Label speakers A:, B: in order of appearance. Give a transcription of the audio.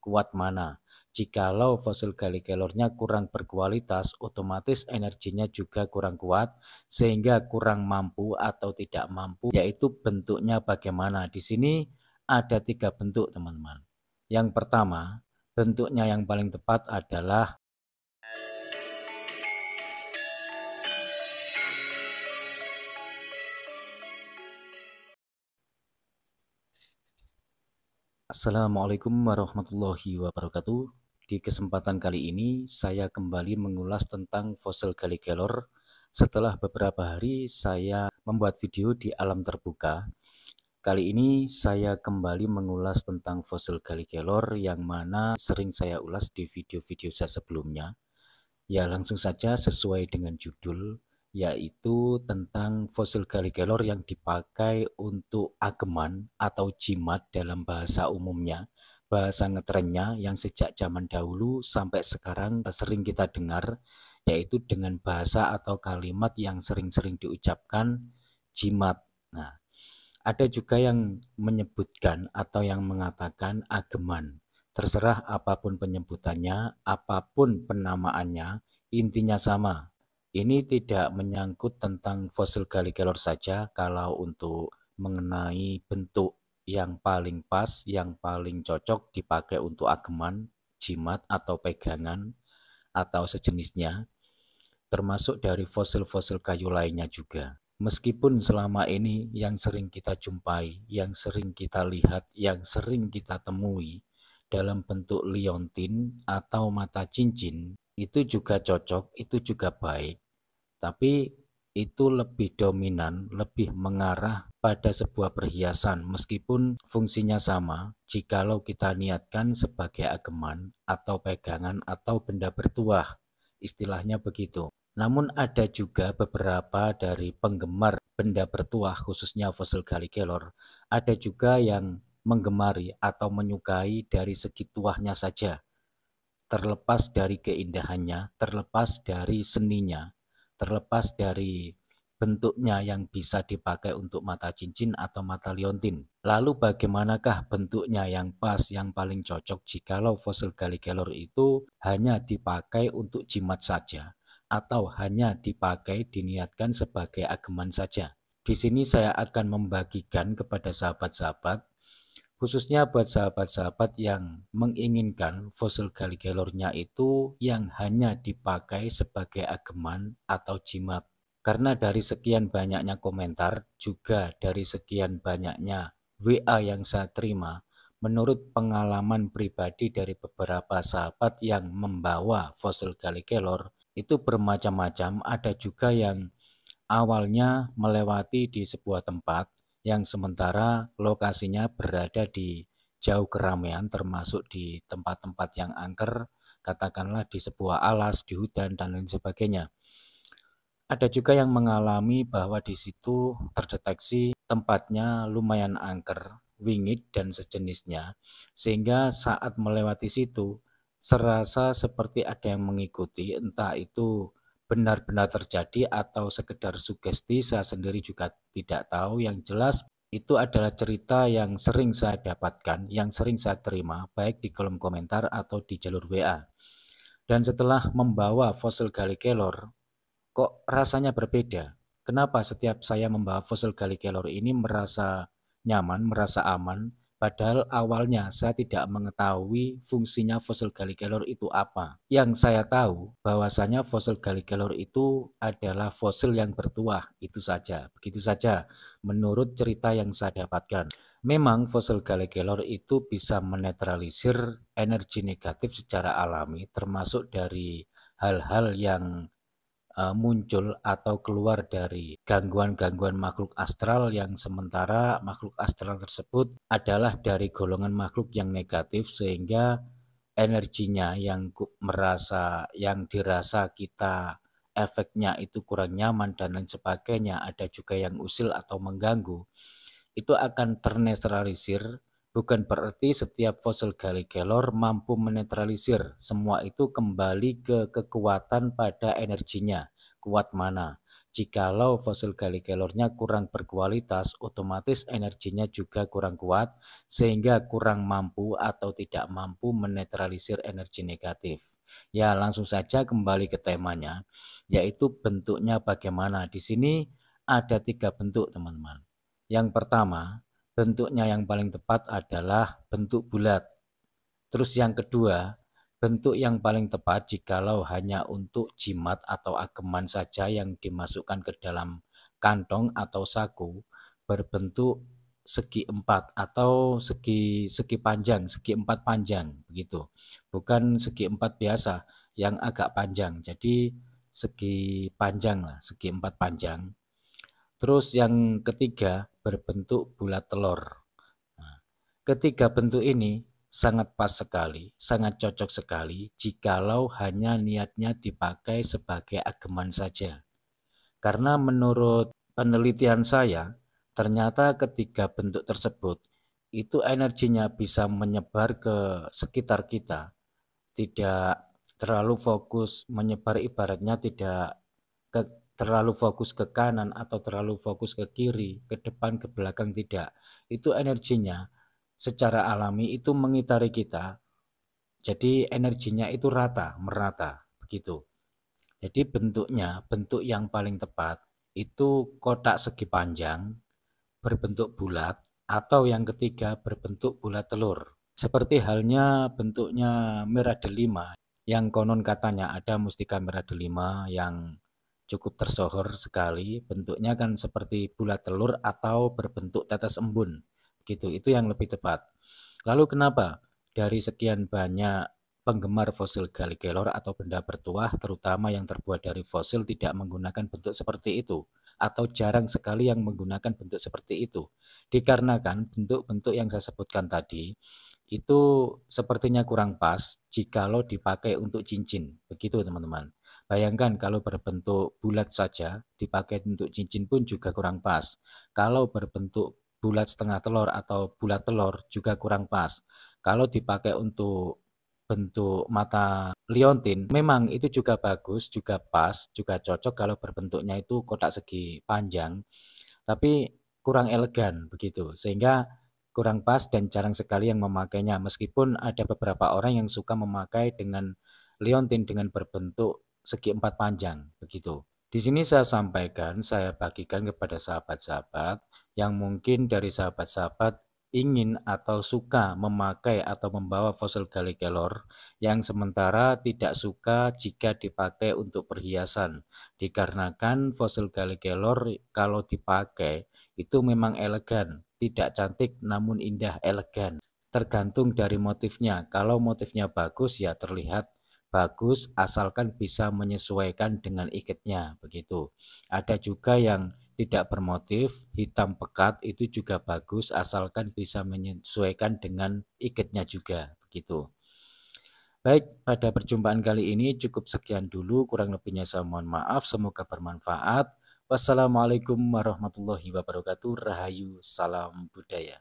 A: kuat mana. Jikalau fosil galikelornya kurang berkualitas, otomatis energinya juga kurang kuat, sehingga kurang mampu atau tidak mampu, yaitu bentuknya bagaimana. Di sini ada 3 bentuk, teman-teman. Yang pertama, bentuknya yang paling tepat adalah Assalamualaikum warahmatullahi wabarakatuh. Di kesempatan kali ini saya kembali mengulas tentang fosil galikelor. Setelah beberapa hari saya membuat video di alam terbuka. Kali ini saya kembali mengulas tentang fosil galikelor yang mana sering saya ulas di video-video saya sebelumnya. Ya, langsung saja sesuai dengan judul, yaitu tentang fosil galikelor yang dipakai untuk ageman atau jimat dalam bahasa umumnya, bahasa ngetrennya yang sejak zaman dahulu sampai sekarang sering kita dengar, yaitu dengan bahasa atau kalimat yang sering-sering diucapkan jimat. Nah, ada juga yang menyebutkan atau yang mengatakan ageman. Terserah apapun penyebutannya, apapun penamaannya, intinya sama. Ini tidak menyangkut tentang fosil galikelor saja kalau untuk mengenai bentuk yang paling pas, yang paling cocok dipakai untuk ageman, jimat atau pegangan atau sejenisnya, termasuk dari fosil-fosil kayu lainnya juga. Meskipun selama ini yang sering kita jumpai, yang sering kita lihat, yang sering kita temui dalam bentuk liontin atau mata cincin, itu juga cocok, itu juga baik. Tapi itu lebih dominan, lebih mengarah pada sebuah perhiasan meskipun fungsinya sama jikalau kita niatkan sebagai ageman atau pegangan atau benda bertuah, istilahnya begitu. Namun ada juga beberapa dari penggemar benda bertuah khususnya fosil galikelor, ada juga yang menggemari atau menyukai dari segi tuahnya saja, terlepas dari keindahannya, terlepas dari seninya, terlepas dari bentuknya yang bisa dipakai untuk mata cincin atau mata liontin. Lalu bagaimanakah bentuknya yang pas, yang paling cocok jikalau fosil galikelor itu hanya dipakai untuk jimat saja atau hanya dipakai diniatkan sebagai ageman saja? Di sini saya akan membagikan kepada sahabat-sahabat, khususnya buat sahabat-sahabat yang menginginkan fosil galikelornya itu yang hanya dipakai sebagai ageman atau jimat. Karena dari sekian banyaknya komentar, juga dari sekian banyaknya WA yang saya terima, menurut pengalaman pribadi dari beberapa sahabat yang membawa fosil galikelor, itu bermacam-macam. Ada juga yang awalnya melewati di sebuah tempat yang sementara lokasinya berada di jauh keramaian, termasuk di tempat-tempat yang angker, katakanlah di sebuah alas, di hutan, dan lain sebagainya. Ada juga yang mengalami bahwa di situ terdeteksi tempatnya lumayan angker, wingit, dan sejenisnya, sehingga saat melewati situ serasa seperti ada yang mengikuti, entah itu benar-benar terjadi atau sekedar sugesti, saya sendiri juga tidak tahu. Yang jelas itu adalah cerita yang sering saya dapatkan, yang sering saya terima, baik di kolom komentar atau di jalur WA. Dan setelah membawa fosil galikelor, kok rasanya berbeda? Kenapa setiap saya membawa fosil galikelor ini merasa nyaman, merasa aman, padahal awalnya saya tidak mengetahui fungsinya fosil galikelor itu apa. Yang saya tahu bahwasanya fosil galikelor itu adalah fosil yang bertuah, itu saja. Begitu saja menurut cerita yang saya dapatkan. Memang fosil galikelor itu bisa menetralisir energi negatif secara alami, termasuk dari hal-hal yang muncul atau keluar dari gangguan-gangguan makhluk astral, yang sementara makhluk astral tersebut adalah dari golongan makhluk yang negatif, sehingga energinya yang dirasa kita efeknya itu kurang nyaman dan lain sebagainya, ada juga yang usil atau mengganggu, itu akan ternetralisir. Bukan berarti setiap fosil galikelor mampu menetralisir. Semua itu kembali ke kekuatan pada energinya. Kuat mana? Jikalau fosil galikelornya kurang berkualitas, otomatis energinya juga kurang kuat sehingga kurang mampu atau tidak mampu menetralisir energi negatif. Ya, langsung saja kembali ke temanya, yaitu bentuknya bagaimana. Di sini ada 3 bentuk, teman-teman. Yang pertama, bentuknya yang paling tepat adalah bentuk bulat. Terus yang kedua, bentuk yang paling tepat jikalau hanya untuk jimat atau ageman saja yang dimasukkan ke dalam kantong atau saku, berbentuk segi empat atau segi panjang, segi empat panjang begitu. Bukan segi empat biasa yang agak panjang. Jadi segi panjang lah, segi empat panjang. Terus yang ketiga berbentuk bulat telur. Nah, ketiga bentuk ini sangat pas sekali, sangat cocok sekali jikalau hanya niatnya dipakai sebagai ageman saja. Karena menurut penelitian saya, ternyata ketiga bentuk tersebut itu energinya bisa menyebar ke sekitar kita, tidak terlalu fokus menyebar, ibaratnya tidak ke, terlalu fokus ke kanan atau terlalu fokus ke kiri, ke depan, ke belakang, tidak. Itu energinya secara alami itu mengitari kita, jadi energinya itu rata, merata, begitu. Jadi bentuknya, bentuk yang paling tepat itu kotak segi panjang, berbentuk bulat, atau yang ketiga berbentuk bulat telur. Seperti halnya bentuknya merah delima, yang konon katanya ada mustika merah delima yang cukup tersohor sekali. Bentuknya kan seperti bulat telur atau berbentuk tetes embun. Gitu, itu yang lebih tepat. Lalu kenapa dari sekian banyak penggemar fosil galikelor atau benda bertuah, terutama yang terbuat dari fosil, tidak menggunakan bentuk seperti itu? Atau jarang sekali yang menggunakan bentuk seperti itu? Dikarenakan bentuk-bentuk yang saya sebutkan tadi itu sepertinya kurang pas jikalau dipakai untuk cincin. Begitu teman-teman. Bayangkan kalau berbentuk bulat saja dipakai untuk cincin pun juga kurang pas. Kalau berbentuk bulat setengah telur atau bulat telur juga kurang pas. Kalau dipakai untuk bentuk mata liontin, memang itu juga bagus, juga pas, juga cocok kalau berbentuknya itu kotak segi panjang, tapi kurang elegan begitu, sehingga kurang pas dan jarang sekali yang memakainya. Meskipun ada beberapa orang yang suka memakai dengan liontin dengan berbentuk segi empat panjang begitu. Di sini saya sampaikan, saya bagikan kepada sahabat-sahabat yang mungkin dari sahabat-sahabat ingin atau suka memakai atau membawa fosil galikelor yang sementara tidak suka jika dipakai untuk perhiasan. Dikarenakan fosil galikelor kalau dipakai itu memang elegan, tidak cantik namun indah, elegan. Tergantung dari motifnya. Kalau motifnya bagus ya terlihat bagus asalkan bisa menyesuaikan dengan ikatnya begitu. Ada juga yang tidak bermotif, hitam pekat, itu juga bagus asalkan bisa menyesuaikan dengan ikatnya juga begitu. Baik, pada perjumpaan kali ini cukup sekian dulu, kurang lebihnya saya mohon maaf, semoga bermanfaat. Wassalamualaikum warahmatullahi wabarakatuh. Rahayu, salam budaya.